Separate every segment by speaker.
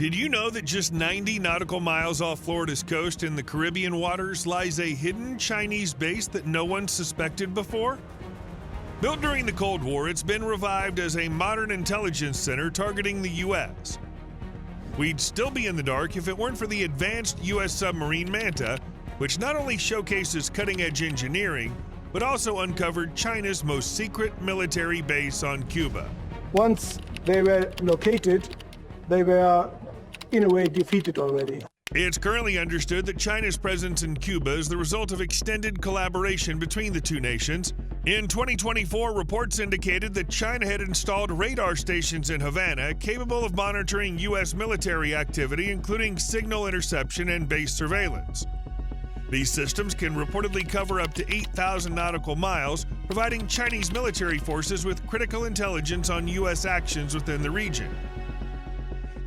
Speaker 1: Did you know that just 90 nautical miles off Florida's coast in the Caribbean waters lies a hidden Chinese base that no one suspected before? Built during the Cold War, it's been revived as a modern intelligence center targeting the U.S. We'd still be in the dark if it weren't for the advanced U.S. submarine Manta, which not only showcases cutting-edge engineering, but also uncovered China's most secret military base on Cuba.
Speaker 2: Once they were located, they were, in a way, defeated already.
Speaker 1: It's currently understood that China's presence in Cuba is the result of extended collaboration between the two nations. In 2024, reports indicated that China had installed radar stations in Havana capable of monitoring U.S. military activity, including signal interception and base surveillance. These systems can reportedly cover up to 8,000 nautical miles, providing Chinese military forces with critical intelligence on U.S. actions within the region.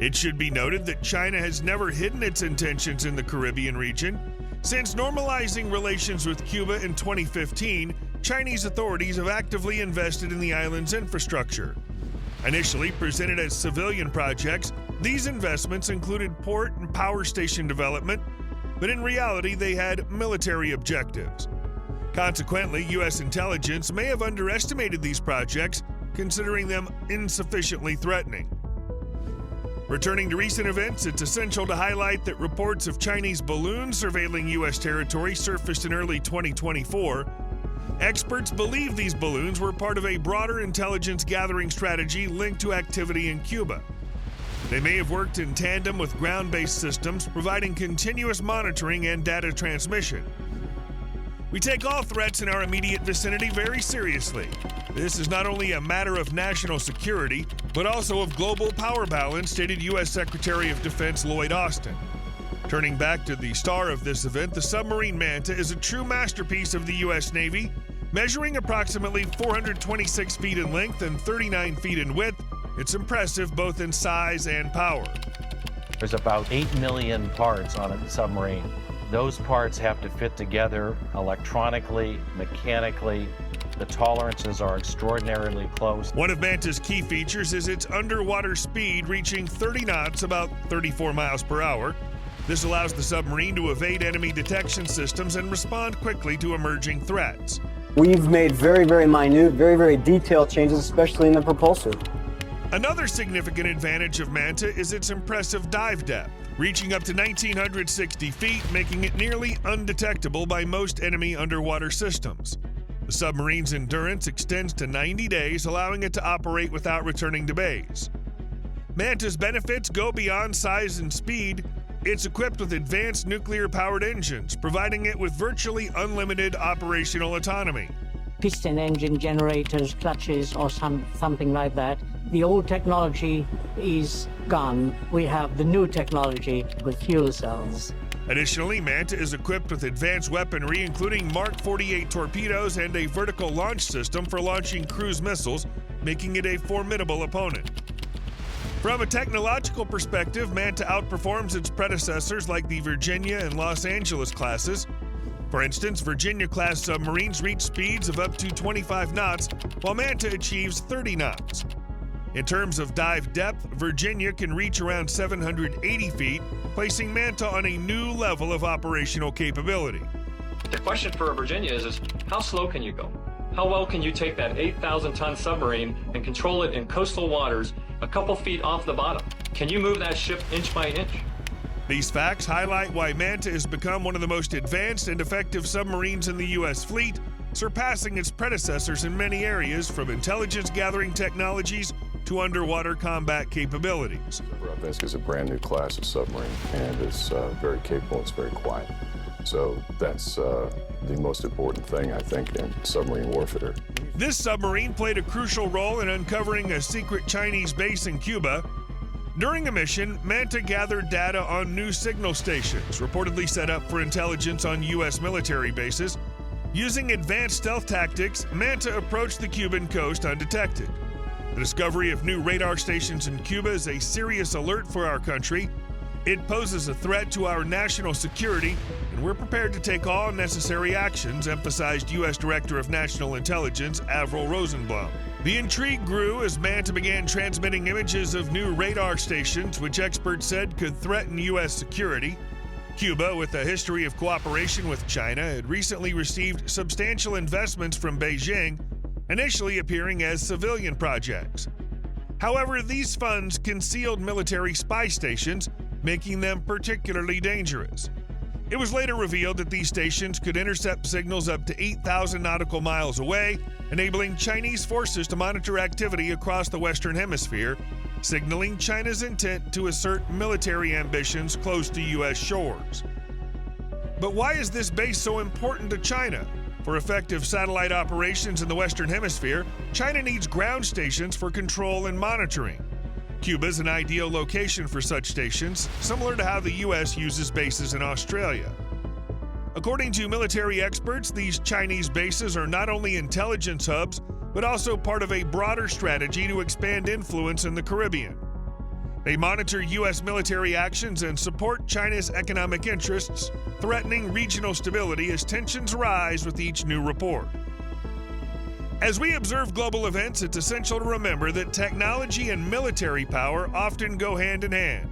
Speaker 1: It should be noted that China has never hidden its intentions in the Caribbean region. Since normalizing relations with Cuba in 2015, Chinese authorities have actively invested in the island's infrastructure. Initially presented as civilian projects, these investments included port and power station development, but in reality they had military objectives. Consequently, U.S. intelligence may have underestimated these projects, considering them insufficiently threatening. Returning to recent events, it's essential to highlight that reports of Chinese balloons surveilling U.S. territory surfaced in early 2024. Experts believe these balloons were part of a broader intelligence gathering strategy linked to activity in Cuba. They may have worked in tandem with ground-based systems, providing continuous monitoring and data transmission. We take all threats in our immediate vicinity very seriously. This is not only a matter of national security, but also of global power balance, stated U.S. Secretary of Defense Lloyd Austin. Turning back to the star of this event, the submarine Manta is a true masterpiece of the U.S. Navy. Measuring approximately 426 feet in length and 39 feet in width, it's impressive both in size and power.
Speaker 3: There's about 8 million parts on a submarine. Those parts have to fit together electronically, mechanically. The tolerances are extraordinarily close.
Speaker 1: One of Manta's key features is its underwater speed reaching 30 knots, about 34 miles per hour. This allows the submarine to evade enemy detection systems and respond quickly to emerging threats.
Speaker 4: We've made very, very minute, very detailed changes, especially in the propulsor.
Speaker 1: Another significant advantage of Manta is its impressive dive depth, reaching up to 1,960 feet, making it nearly undetectable by most enemy underwater systems. The submarine's endurance extends to 90 days, allowing it to operate without returning to base. Manta's benefits go beyond size and speed. It's equipped with advanced nuclear-powered engines, providing it with virtually unlimited operational autonomy.
Speaker 5: Piston engine generators, clutches, or something like that. The old technology is gone. We have the new technology with fuel cells.
Speaker 1: Additionally, Manta is equipped with advanced weaponry, including Mark 48 torpedoes and a vertical launch system for launching cruise missiles, making it a formidable opponent. From a technological perspective, Manta outperforms its predecessors like the Virginia and Los Angeles classes. For instance, Virginia-class submarines reach speeds of up to 25 knots, while Manta achieves 30 knots. In terms of dive depth, Virginia can reach around 780 feet, placing Manta on a new level of operational capability.
Speaker 6: The question for Virginia is how slow can you go? How well can you take that 8,000-ton submarine and control it in coastal waters a couple feet off the bottom? Can you move that ship inch by inch?
Speaker 1: These facts highlight why Manta has become one of the most advanced and effective submarines in the U.S. fleet, surpassing its predecessors in many areas, from intelligence gathering technologies to underwater combat capabilities.
Speaker 7: This is a brand new class of submarine, and it's very capable, it's very quiet. So that's the most important thing, I think, in submarine warfare.
Speaker 1: This submarine played a crucial role in uncovering a secret Chinese base in Cuba. During a mission, Manta gathered data on new signal stations, reportedly set up for intelligence on U.S. military bases. Using advanced stealth tactics, Manta approached the Cuban coast undetected. The discovery of new radar stations in Cuba is a serious alert for our country. It poses a threat to our national security, and we're prepared to take all necessary actions, emphasized U.S. Director of National Intelligence Avril Rosenblum. The intrigue grew as Manta began transmitting images of new radar stations, which experts said could threaten U.S. security. Cuba, with a history of cooperation with China, had recently received substantial investments from Beijing, initially appearing as civilian projects. However, these funds concealed military spy stations, making them particularly dangerous. It was later revealed that these stations could intercept signals up to 8,000 nautical miles away, enabling Chinese forces to monitor activity across the Western Hemisphere, signaling China's intent to assert military ambitions close to U.S. shores. But why is this base so important to China? For effective satellite operations in the Western Hemisphere, China needs ground stations for control and monitoring. Cuba is an ideal location for such stations, similar to how the U.S. uses bases in Australia. According to military experts, these Chinese bases are not only intelligence hubs, but also part of a broader strategy to expand influence in the Caribbean. They monitor U.S. military actions and support China's economic interests, threatening regional stability as tensions rise with each new report. As we observe global events, it's essential to remember that technology and military power often go hand in hand.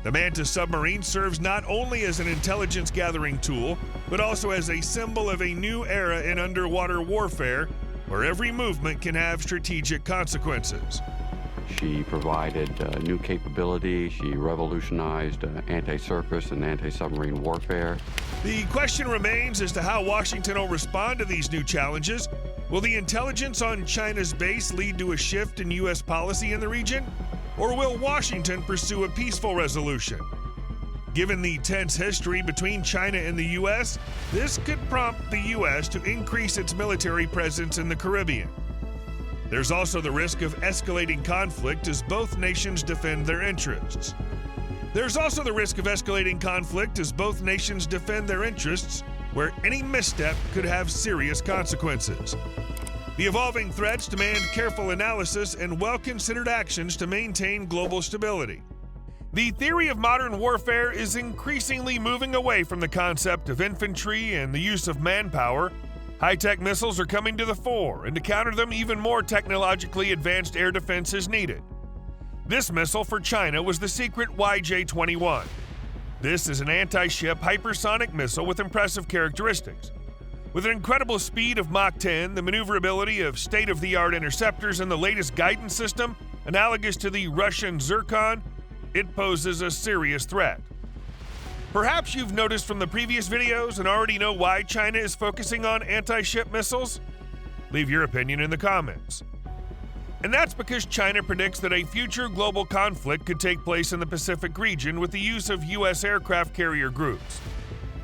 Speaker 1: The Manta Submarine serves not only as an intelligence-gathering tool, but also as a symbol of a new era in underwater warfare, where every movement can have strategic consequences.
Speaker 8: She provided new capability. She revolutionized anti-surface and anti-submarine warfare.
Speaker 1: The question remains as to how Washington will respond to these new challenges. Will the intelligence on China's base lead to a shift in U.S. policy in the region? Or will Washington pursue a peaceful resolution? Given the tense history between China and the U.S., this could prompt the U.S. to increase its military presence in the Caribbean. There's also the risk of escalating conflict as both nations defend their interests. Where any misstep could have serious consequences. The evolving threats demand careful analysis and well-considered actions to maintain global stability. The theory of modern warfare is increasingly moving away from the concept of infantry and the use of manpower. High-tech missiles are coming to the fore, and to counter them, even more technologically advanced air defense is needed. This missile for China was the secret YJ-21. This is an anti-ship hypersonic missile with impressive characteristics. With an incredible speed of Mach 10, the maneuverability of state-of-the-art interceptors, and the latest guidance system, analogous to the Russian Zircon, it poses a serious threat. Perhaps you've noticed from the previous videos and already know why China is focusing on anti-ship missiles? Leave your opinion in the comments. And that's because China predicts that a future global conflict could take place in the Pacific region with the use of U.S. aircraft carrier groups.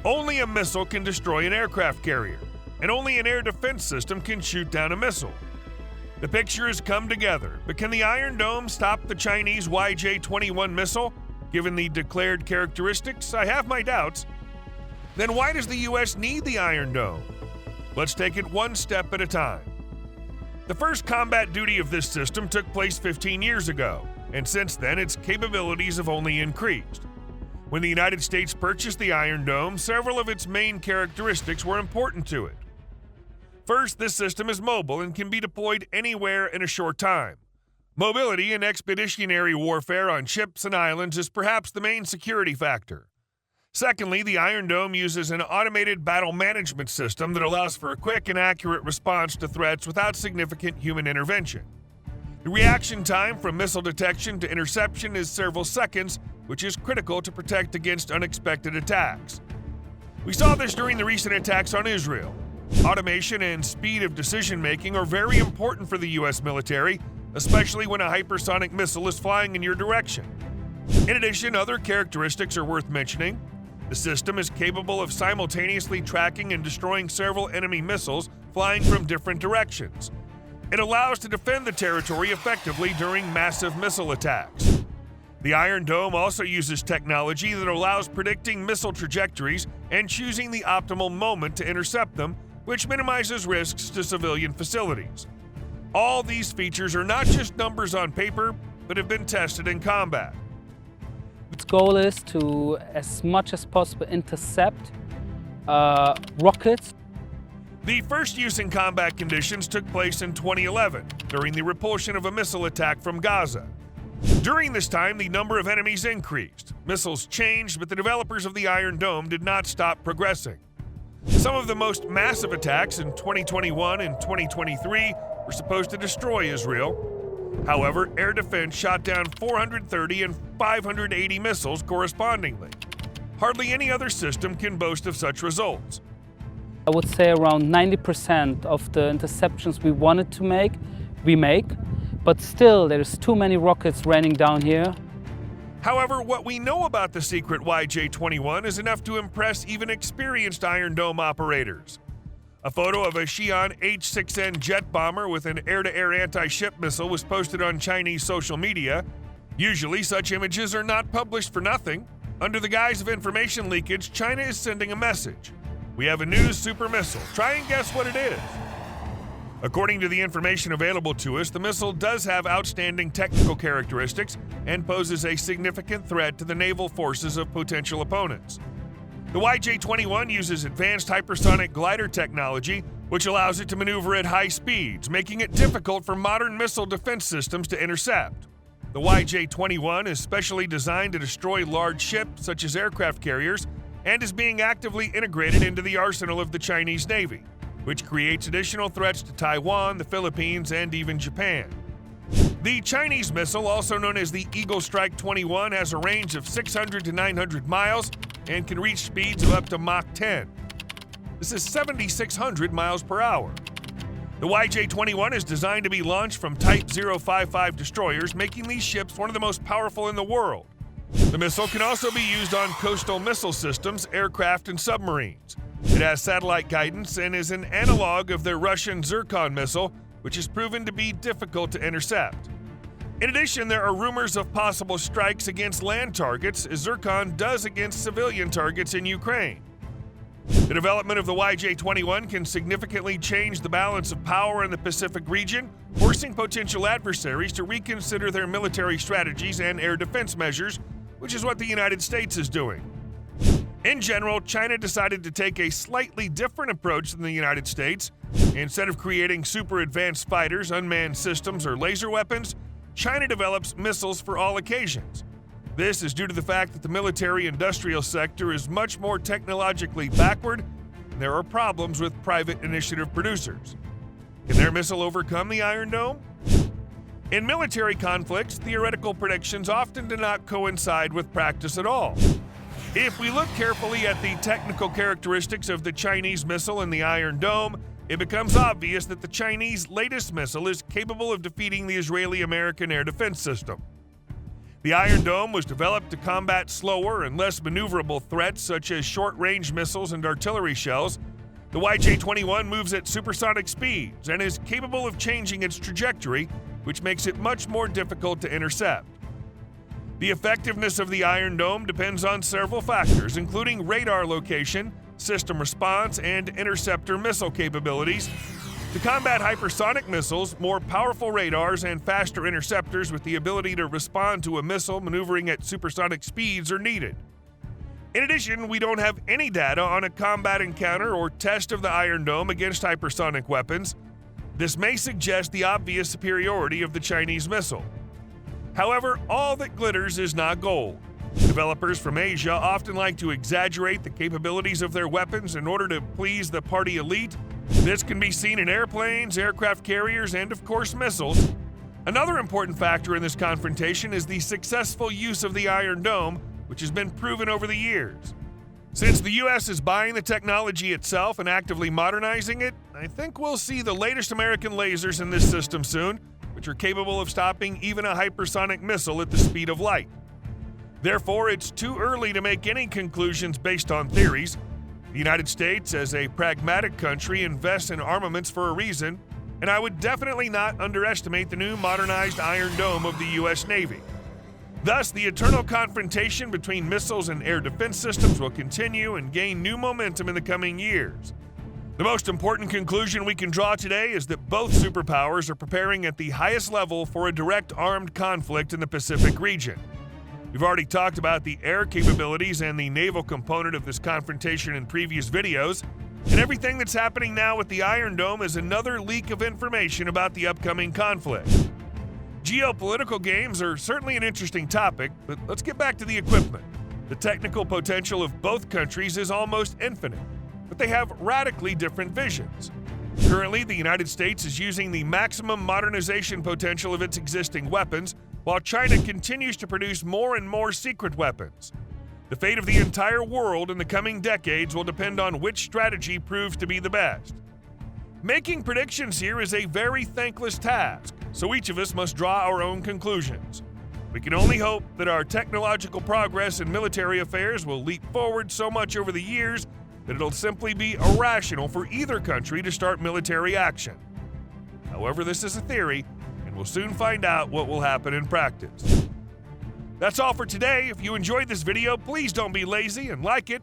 Speaker 1: Only a missile can destroy an aircraft carrier, and only an air defense system can shoot down a missile. The picture has come together, but can the Iron Dome stop the Chinese YJ-21 missile? Given the declared characteristics, I have my doubts. Then why does the U.S. need the Iron Dome? Let's take it one step at a time. The first combat duty of this system took place 15 years ago, and since then its capabilities have only increased. When the United States purchased the Iron Dome, several of its main characteristics were important to it. First, this system is mobile and can be deployed anywhere in a short time. Mobility in expeditionary warfare on ships and islands is perhaps the main security factor. Secondly, the Iron Dome uses an automated battle management system that allows for a quick and accurate response to threats without significant human intervention. The reaction time from missile detection to interception is several seconds, which is critical to protect against unexpected attacks. We saw this during the recent attacks on Israel. Automation and speed of decision-making are very important for the U.S. military, especially when a hypersonic missile is flying in your direction. In addition, other characteristics are worth mentioning. The system is capable of simultaneously tracking and destroying several enemy missiles flying from different directions. It allows to defend the territory effectively during massive missile attacks. The Iron Dome also uses technology that allows predicting missile trajectories and choosing the optimal moment to intercept them, which minimizes risks to civilian facilities. All these features are not just numbers on paper, but have been tested in combat. The
Speaker 9: Its goal is to, as much as possible, intercept rockets.
Speaker 1: The first use in combat conditions took place in 2011 during the repulsion of a missile attack from Gaza. During this time, the number of enemies increased. Missiles changed, but the developers of the Iron Dome did not stop progressing. Some of the most massive attacks in 2021 and 2023 were supposed to destroy Israel. However, air defense shot down 430 and 580 missiles correspondingly. Hardly any other system can boast of such results.
Speaker 9: I would say around 90% of the interceptions we wanted to make, we make, but still there's too many rockets raining down here.
Speaker 1: However, what we know about the secret YJ-21 is enough to impress even experienced Iron Dome operators. A photo of a Xi'an H-6N jet bomber with an air-to-air anti-ship missile was posted on Chinese social media. Usually, such images are not published for nothing. Under the guise of information leakage, China is sending a message. We have a new super missile. Try and guess what it is. According to the information available to us, the missile does have outstanding technical characteristics and poses a significant threat to the naval forces of potential opponents. The YJ-21 uses advanced hypersonic glider technology, which allows it to maneuver at high speeds, making it difficult for modern missile defense systems to intercept. The YJ-21 is specially designed to destroy large ships, such as aircraft carriers, and is being actively integrated into the arsenal of the Chinese Navy, which creates additional threats to Taiwan, the Philippines, and even Japan. The Chinese missile, also known as the Eagle Strike 21, has a range of 600 to 900 miles and can reach speeds of up to Mach 10. This is 7,600 miles per hour. The YJ-21 is designed to be launched from Type 055 destroyers, making these ships one of the most powerful in the world. The missile can also be used on coastal missile systems, aircraft, and submarines. It has satellite guidance and is an analog of the Russian Zircon missile, which has proven to be difficult to intercept. In addition, there are rumors of possible strikes against land targets, as Zircon does against civilian targets in Ukraine. The development of the YJ-21 can significantly change the balance of power in the Pacific region, forcing potential adversaries to reconsider their military strategies and air defense measures, which is what the United States is doing. In general, China decided to take a slightly different approach than the United States. Instead of creating super advanced fighters, unmanned systems, or laser weapons, China develops missiles for all occasions. This is due to the fact that the military-industrial sector is much more technologically backward, and there are problems with private initiative producers. Can their missile overcome the Iron Dome? In military conflicts, theoretical predictions often do not coincide with practice at all. If we look carefully at the technical characteristics of the Chinese missile and the Iron Dome, it becomes obvious that the Chinese latest missile is capable of defeating the Israeli-American air defense system. The Iron Dome was developed to combat slower and less maneuverable threats such as short-range missiles and artillery shells. The YJ-21 moves at supersonic speeds and is capable of changing its trajectory, which makes it much more difficult to intercept. The effectiveness of the Iron Dome depends on several factors, including radar location, system response, and interceptor missile capabilities. To combat hypersonic missiles, more powerful radars and faster interceptors with the ability to respond to a missile maneuvering at supersonic speeds are needed. In addition, we don't have any data on a combat encounter or test of the Iron Dome against hypersonic weapons. This may suggest the obvious superiority of the Chinese missile. However, all that glitters is not gold. Developers from Asia often like to exaggerate the capabilities of their weapons in order to please the party elite. This can be seen in airplanes, aircraft carriers, and of course missiles. Another important factor in this confrontation is the successful use of the Iron Dome, which has been proven over the years. Since the US is buying the technology itself and actively modernizing it, I think we'll see the latest American lasers in this system soon, which are capable of stopping even a hypersonic missile at the speed of light. Therefore, it's too early to make any conclusions based on theories. The United States, as a pragmatic country, invests in armaments for a reason, and I would definitely not underestimate the new modernized Iron Dome of the US Navy. Thus, the eternal confrontation between missiles and air defense systems will continue and gain new momentum in the coming years. The most important conclusion we can draw today is that both superpowers are preparing at the highest level for a direct armed conflict in the Pacific region. We've already talked about the air capabilities and the naval component of this confrontation in previous videos, and everything that's happening now with the Iron Dome is another leak of information about the upcoming conflict. Geopolitical games are certainly an interesting topic, but let's get back to the equipment. The technical potential of both countries is almost infinite, but they have radically different visions. Currently, the United States is using the maximum modernization potential of its existing weapons, while China continues to produce more and more secret weapons. The fate of the entire world in the coming decades will depend on which strategy proves to be the best. Making predictions here is a very thankless task, so each of us must draw our own conclusions. We can only hope that our technological progress in military affairs will leap forward so much over the years that it'll simply be irrational for either country to start military action. However, this is a theory, and we'll soon find out what will happen in practice. That's all for today. If you enjoyed this video, please don't be lazy and like it.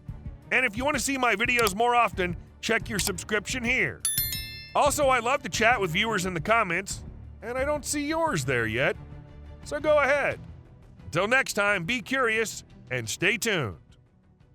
Speaker 1: And if you want to see my videos more often, check your subscription here. Also, I love to chat with viewers in the comments, and I don't see yours there yet. So go ahead. Until next time, be curious and stay tuned.